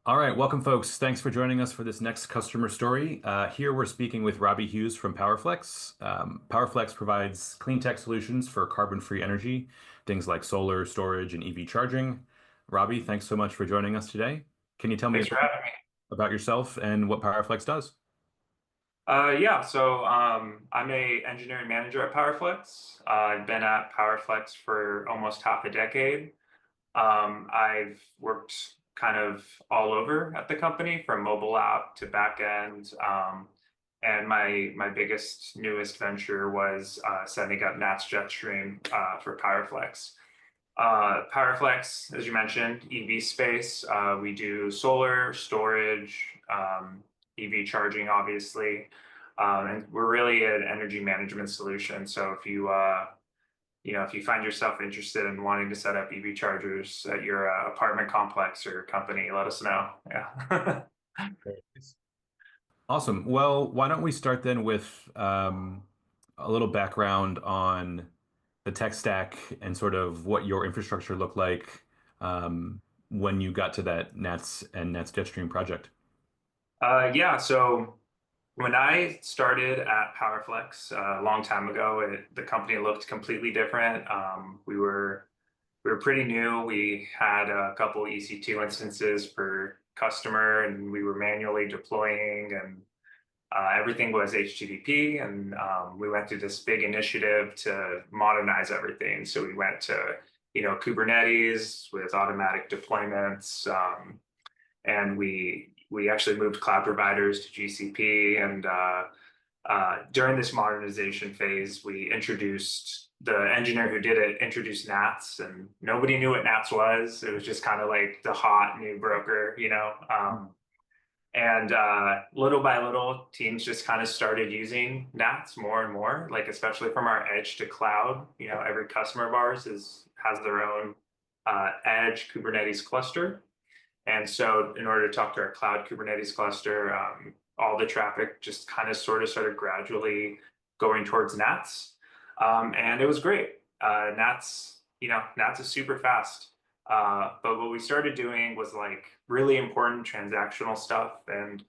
All right, welcome, folks. Thanks for joining us for this next customer story. Here we're speaking with Robbie Hughes from PowerFlex. PowerFlex provides clean tech solutions for carbon-free energy, things like solar storage and EV charging. Robbie, thanks so much for joining us today. Can you tell me a Thanks for bit having me. about yourself and what PowerFlex does? I'm a engineering manager at PowerFlex. I've been at PowerFlex for almost half a decade. I've worked kind of all over at the company, from mobile app to back end. And my biggest, newest venture was setting up NATS Jetstream for PowerFlex. PowerFlex, as you mentioned, EV space. We do solar storage, EV charging, obviously, and we're really an energy management solution. So if you find yourself interested in wanting to set up EV chargers at your apartment complex or company, let us know. Yeah. Awesome. Well, why don't we start then with a little background on the tech stack and sort of what your infrastructure looked like when you got to that NATS and NATS Jetstream project. Yeah. So when I started at PowerFlex a long time ago, the company looked completely different. We were pretty new. We had a couple EC2 instances per customer, and we were manually deploying, and everything was HTTP. And we went through this big initiative to modernize everything. So we went to, Kubernetes with automatic deployments, and we actually moved cloud providers to GCP. And during this modernization phase, we introduced the engineer who did it introduced NATS, and nobody knew what NATS was. It was just kind of like the hot new broker. And little by little, teams just kind of started using NATS more and more, like especially from our edge to cloud. Every customer of ours has their own edge Kubernetes cluster. And so in order to talk to our cloud Kubernetes cluster, all the traffic just kind of sort of started gradually going towards NATS. And it was great. NATS is super fast. But what we started doing was like really important transactional stuff. And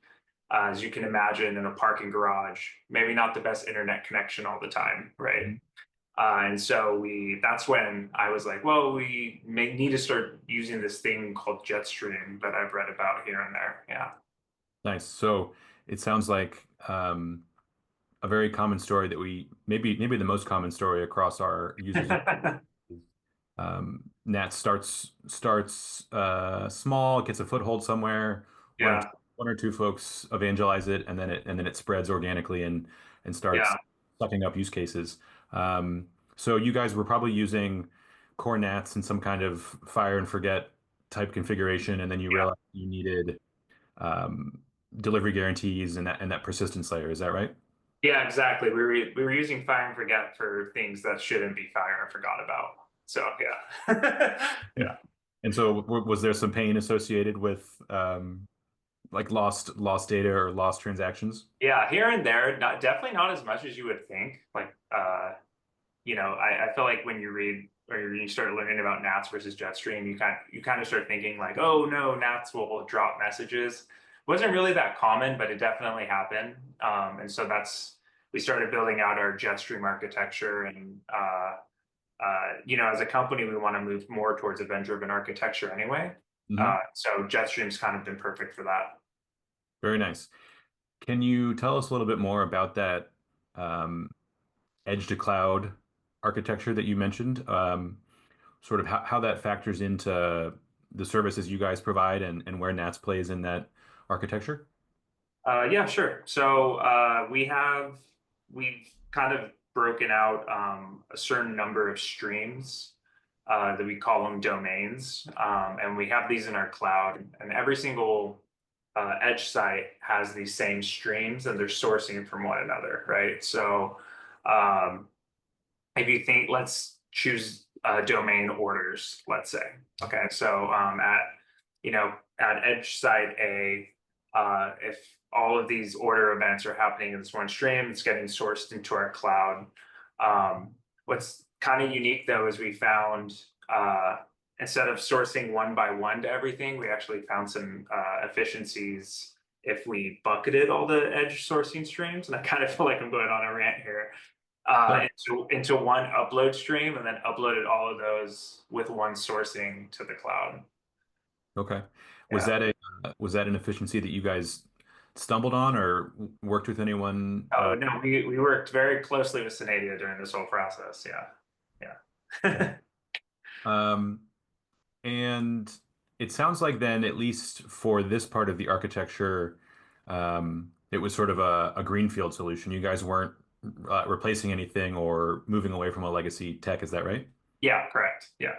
as you can imagine, in a parking garage, maybe not the best internet connection all the time, right? Mhm. And so that's when I was like, well, we may need to start using this thing called Jetstream that I've read about here and there. Yeah. Nice. So it sounds like a very common story that we maybe the most common story across our users. NATS starts small, gets a foothold somewhere. One or Yeah. one or two folks evangelize it, and then it spreads organically and starts Yeah. sucking up use cases. So you guys were probably using core NATS in some kind of fire and forget type configuration, and then you Yeah. realized you needed delivery guarantees and that persistence layer. Is that right? Yeah, exactly. We were using fire and forget for things that shouldn't be fire and forgot about. So yeah. Yeah. And so was there some pain associated with like lost data or lost transactions? Yeah, here and there, definitely not as much as you would think. Like I feel like when you read or you start learning about NATS versus Jetstream, you kind of start thinking like, oh no, NATS will drop messages. Wasn't really that common, but it definitely happened. And so we started building out our Jetstream architecture, and as a company, we want to move more towards event-driven architecture anyway. Hmm. So Jetstream's kind of been perfect for that. Very nice. Can you tell us a little bit more about that um, edge to cloud architecture that you mentioned? Sort of how that factors into the services you guys provide and where NATS plays in that architecture? Yeah, sure. So we've kind of broken out a certain number of streams that we call them domains, and we have these in our cloud. And every single edge site has these same streams, and they're sourcing from one another, right? So um, if you think, let's choose domain orders, let's say. Okay, so at edge site A, if all of these order events are happening in this one stream, it's getting sourced into our cloud. What's kind of unique though is we found instead of sourcing one by one to everything, we actually found some efficiencies if we bucketed all the edge sourcing streams. And I kind of feel like I'm going on a rant here. Sure. Into one upload stream and then uploaded all of those with one sourcing to the cloud. Okay. Was Yeah. that a was that an efficiency that you guys stumbled on or worked with anyone? Oh no, we worked very closely with Synadia during this whole process. Yeah. Okay. Yeah. Um, and it sounds like then, at least for this part of the architecture, it was sort of a greenfield solution. You guys weren't replacing anything or moving away from a legacy tech. Is that right? Yeah, correct. Yeah.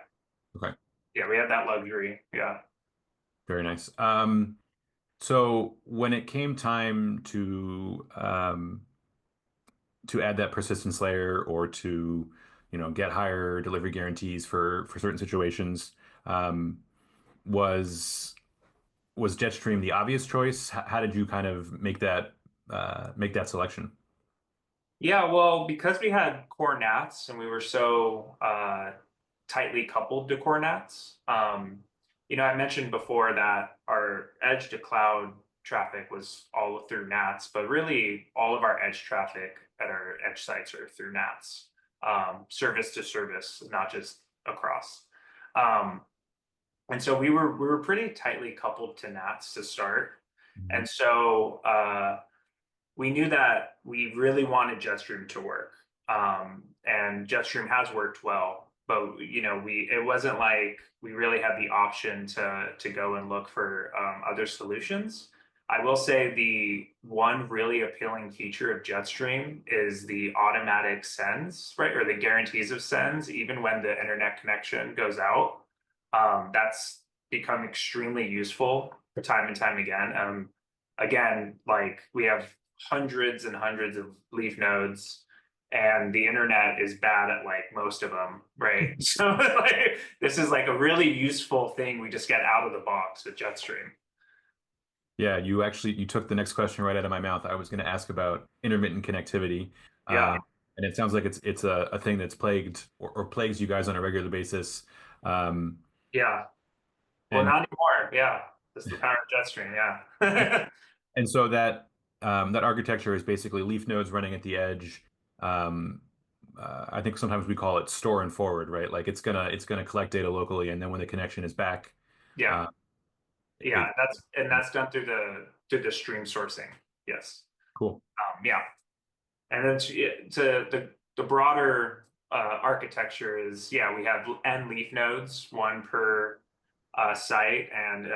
Okay. Yeah, we had that luxury. Yeah. Very nice. So when it came time to add that persistence layer or to, get higher delivery guarantees for certain situations, um, was was Jetstream the obvious choice? How did you kind of make that selection? Yeah, well, because we had core NATs and we were so tightly coupled to core NATs, I mentioned before that our edge to cloud traffic was all through NATs, but really all of our edge traffic at our edge sites are through NATs, service to service, not just across. Um, and so we were pretty tightly coupled to NATs to start. Mhm. And so we knew that we really wanted Jetstream to work. And Jetstream has worked well, but we it wasn't like we really had the option to go and look for other solutions. I will say the one really appealing feature of Jetstream is the automatic sends, right, or the guarantees of sends, even when the internet connection goes out. That's become extremely useful time and time again. Again, like we have hundreds and hundreds of leaf nodes and the internet is bad at like most of them, right? So like this is like a really useful thing we just get out of the box with Jetstream. Yeah, you took the next question right out of my mouth. I was going to ask about intermittent connectivity, Yeah, um, and it sounds like it's a thing that's plagued or plagues you guys on a regular basis. Um, yeah. Well, and not anymore. Yeah, this is the power of Jetstream. Yeah, And so that architecture is basically leaf nodes running at the edge. Um, I think sometimes we call it store and forward, right? Like it's gonna collect data locally, and then when the connection is back, yeah, uh, yeah. it That's done through the stream sourcing. Yes. cool. Yeah. And then to the broader architecture is, yeah, we have n leaf nodes, one per site, and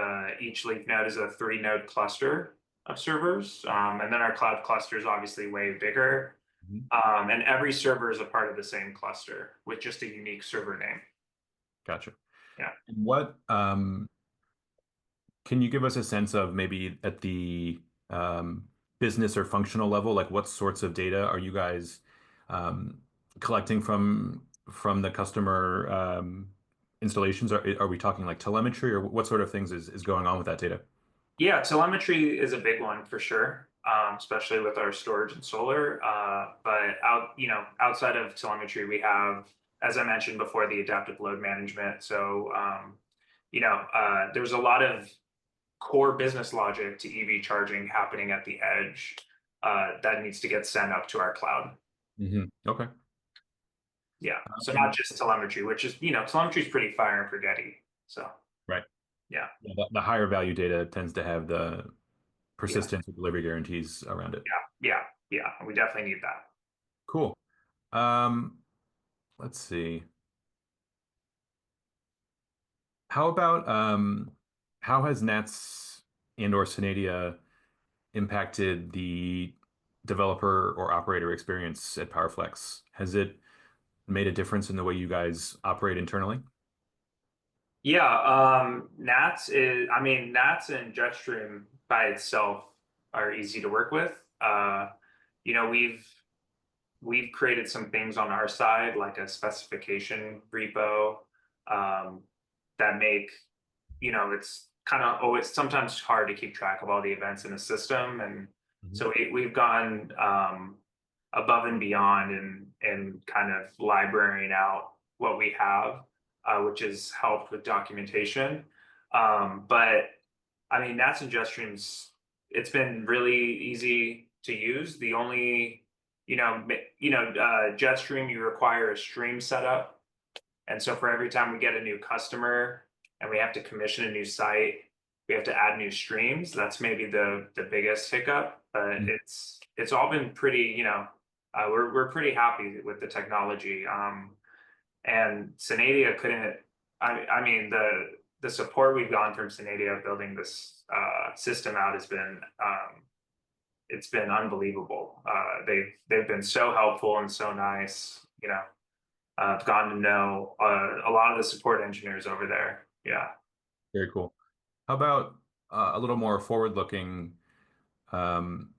each leaf node is a 3-node cluster of servers. And then our cloud cluster is obviously way bigger. Mhm. And every server is a part of the same cluster with just a unique server name. Gotcha. Yeah. What can you give us a sense of maybe at the business or functional level, like what sorts of data are you guys collecting from the customer installations? Are we talking like telemetry, or what sort of things is going on with that data? Yeah, telemetry is a big one for sure, especially with our storage and solar. But outside of telemetry, we have, as I mentioned before, the adaptive load management. So, there's a lot of core business logic to EV charging happening at the edge that needs to get sent up to our cloud. Okay. Yeah, so not Um, just telemetry, which is, telemetry is pretty fire and forgetty. So, right. yeah, Yeah, the higher value data tends to have the yeah, persistence or delivery guarantees around it. yeah, yeah. We definitely need that. Cool. Um, let's see. How about how has NATS and or Synadia impacted the developer or operator experience at PowerFlex? Has it made a difference in the way you guys operate internally? Yeah, NATS and Jetstream by itself are easy to work with. You know, we've created some things on our side, like a specification repo, um, that make, it's kind of always sometimes hard to keep track of all the events in a system. And Mhm. so we've gone above and beyond and kind of librarying out what we have. which has helped with documentation. But I mean, NATS and JetStreams, it's been really easy to use. The only, JetStream, you require a stream setup. And so for every time we get a new customer and we have to commission a new site, we have to add new streams. That's maybe the biggest hiccup, but Mm. it's all been pretty, we're pretty happy with the technology. And Synadia couldn't. I mean the support we've gotten from Synadia building this system out has been it's been unbelievable. They've been so helpful and so nice. I've gotten to know a lot of the support engineers over there. Yeah. Very cool. How about a little more forward-looking? Um,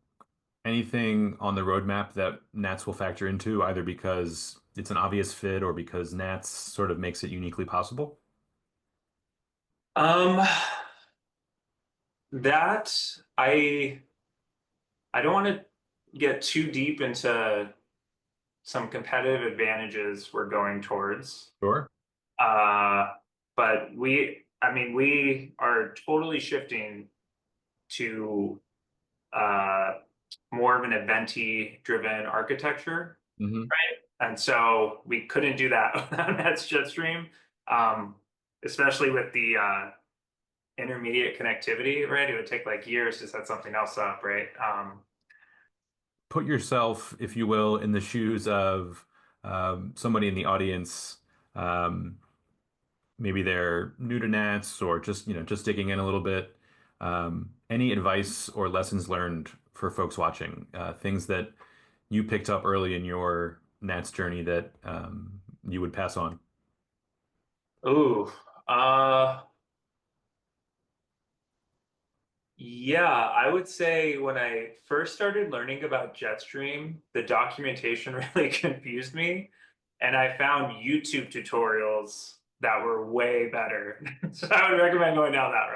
Anything on the roadmap that NATS will factor into, either because it's an obvious fit or because NATS sort of makes it uniquely possible? Um, that I don't want to get too deep into some competitive advantages we're going towards. Sure. Uh, but I mean, we are totally shifting to uh, more of an eventy driven architecture. Hmm. And so we couldn't do that on Nets Jetstream, um, especially with the intermediate connectivity, right? It would take like years to set something else up, right? Put yourself, if you will, in the shoes of somebody in the audience. Um, Maybe they're new to NATS or just, just digging in a little bit. Any advice or lessons learned for folks watching? Things that you picked up early in your NATS journey that you would pass on? Ooh, uh, yeah, I would say when I first started learning about Jetstream, the documentation really confused me, and I found YouTube tutorials that were way better. So I would recommend going down that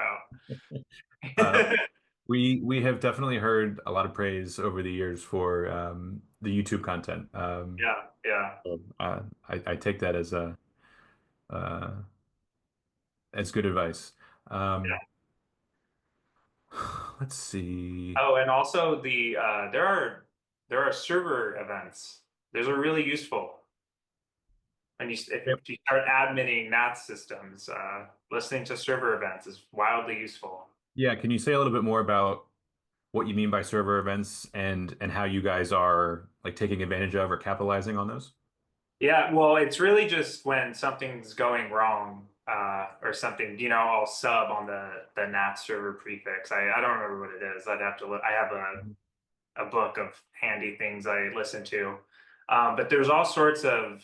Uh, route. we have definitely heard a lot of praise over the years for the YouTube content. Yeah, yeah, So, I take that uh, as good advice. Um, yeah. let's see. Oh, and also there are server events. Those are really useful. And Yep. if you start adminning NAT systems, listening to server events is wildly useful. Yeah, can you say a little bit more about what you mean by server events and how you guys are like taking advantage of or capitalizing on those? Yeah, well, it's really just when something's going wrong, or something, I'll sub on the NAT server prefix. I don't remember what it is. I'd have to look. I have a book of handy things I listen to. But there's all sorts of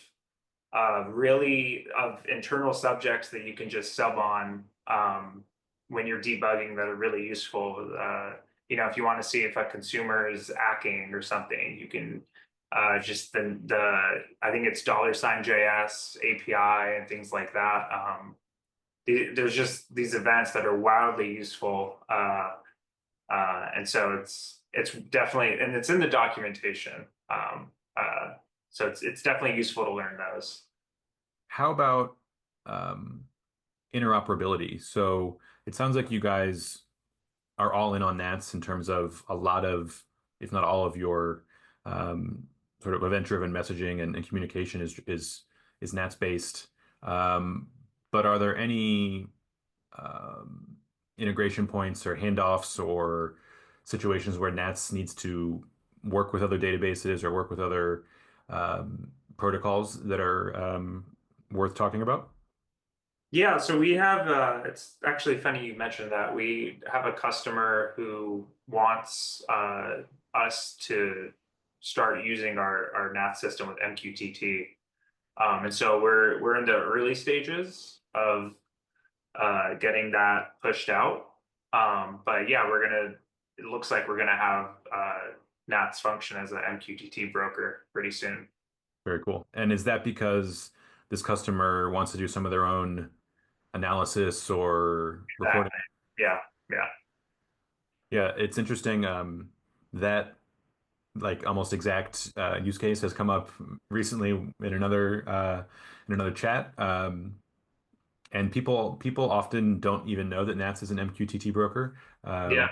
really of internal subjects that you can just sub on when you're debugging that are really useful. If you want to see if a consumer is hacking or something, you can just the I think it's $JS API and things like that. There's just these events that are wildly useful, and so it's definitely and it's in the documentation. So it's definitely useful to learn those. How about um, interoperability? So it sounds like you guys are all in on NATS in terms of a lot of, if not all of your sort of event-driven messaging and communication is NATS based. Um, but are there any um, integration points or handoffs or situations where NATS needs to work with other databases or work with other protocols that are worth talking about? Yeah, so we have it's actually funny you mentioned that. We have a customer who wants us to start using our NAT system with MQTT. And so we're in the early stages of getting that pushed out. But yeah, it looks like we're gonna have NATS function as a MQTT broker pretty soon. Very cool. And is that because this customer wants to do some of their own analysis or reporting? Exactly. Yeah, yeah, Yeah, it's interesting that like almost exact use case has come up recently in another chat. And people often don't even know that NATS is an MQTT broker. Yeah.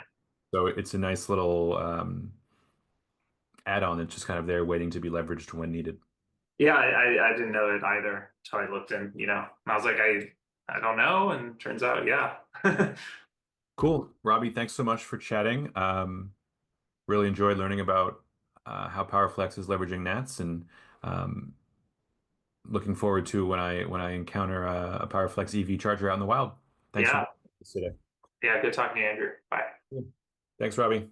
So it's a nice little add-on that's just kind of there waiting to be leveraged when needed. Yeah, I didn't know it either until I looked in, and I was like, I don't know, and turns out, yeah. Cool. Robbie, thanks so much for chatting. Really enjoyed learning about how PowerFlex is leveraging NATs and um, looking forward to when I encounter a PowerFlex EV charger out in the wild. Thanks for Yeah, being with us today. yeah, good talking to you, Andrew. Bye. Cool. Thanks, Robbie.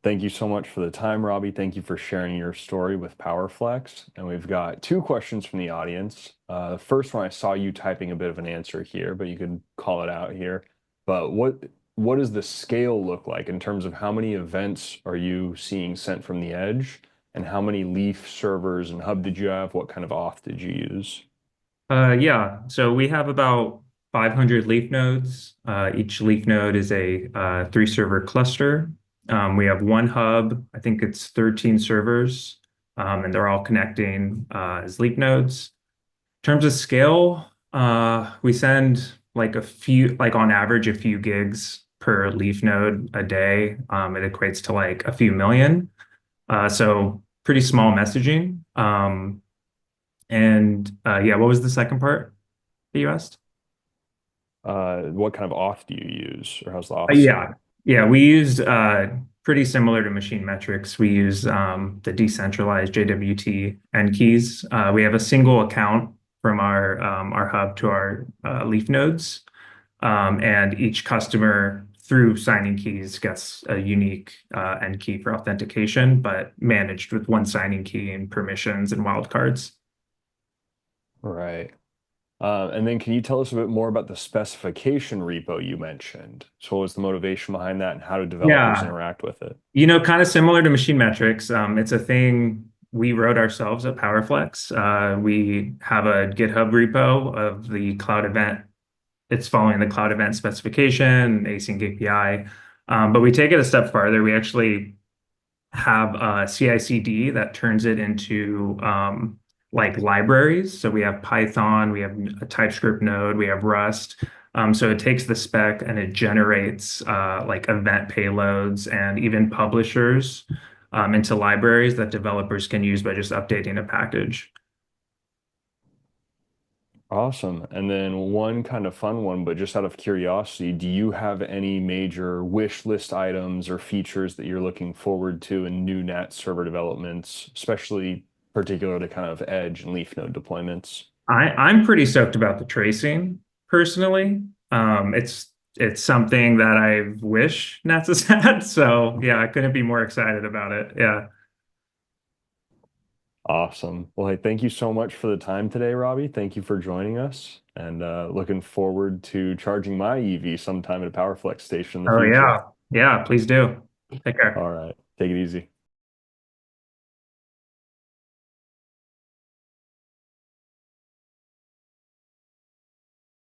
Thank you so much for the time, Robbie. Thank you for sharing your story with PowerFlex. And we've got two questions from the audience. The first one, I saw you typing a bit of an answer here, but you could call it out here. But what does the scale look like in terms of how many events are you seeing sent from the edge? And how many Leaf servers and hub did you have? What kind of auth did you use? Yeah, so we have about 500 Leaf nodes. Each Leaf node is a three server cluster. We have one hub, I think it's 13 servers, and they're all connecting as Leaf nodes. In terms of scale, we send like like on average, a few gigs per Leaf node a day. It equates to like a few million. So pretty small messaging. And yeah, what was the second part that you asked? What kind of auth do you use, or how's the auth Yeah, setup? yeah, we used pretty similar to machine metrics. We use the decentralized JWT end keys. We have a single account from our hub to our Leaf nodes, and each customer through signing keys gets a unique end key for authentication, but managed with one signing key and permissions and wildcards. Right. And then can you tell us a bit more about the specification repo you mentioned? So what was the motivation behind that and how do developers Yeah, interact with it? kind of similar to machine metrics. It's a thing we wrote ourselves at PowerFlex. We have a GitHub repo of the cloud event. It's following the cloud event specification, async API. But we take it a step farther. We actually have a CI/CD that turns it into like libraries. So we have Python, we have a TypeScript node, we have Rust. So it takes the spec and it generates like event payloads and even publishers into libraries that developers can use by just updating a package. Awesome. And then one kind of fun one, but just out of curiosity, do you have any major wish list items or features that you're looking forward to in new NAT server developments, especially particular to kind of edge and leaf node deployments? I'm pretty stoked about the tracing personally. It's something that I wish NATS has had. So yeah, I couldn't be more excited about it. Yeah. Awesome. Well, hey, thank you so much for the time today, Robbie. Thank you for joining us and looking forward to charging my EV sometime at a PowerFlex station in the Oh future. yeah. Yeah, please do. Take care. All right. Take it easy.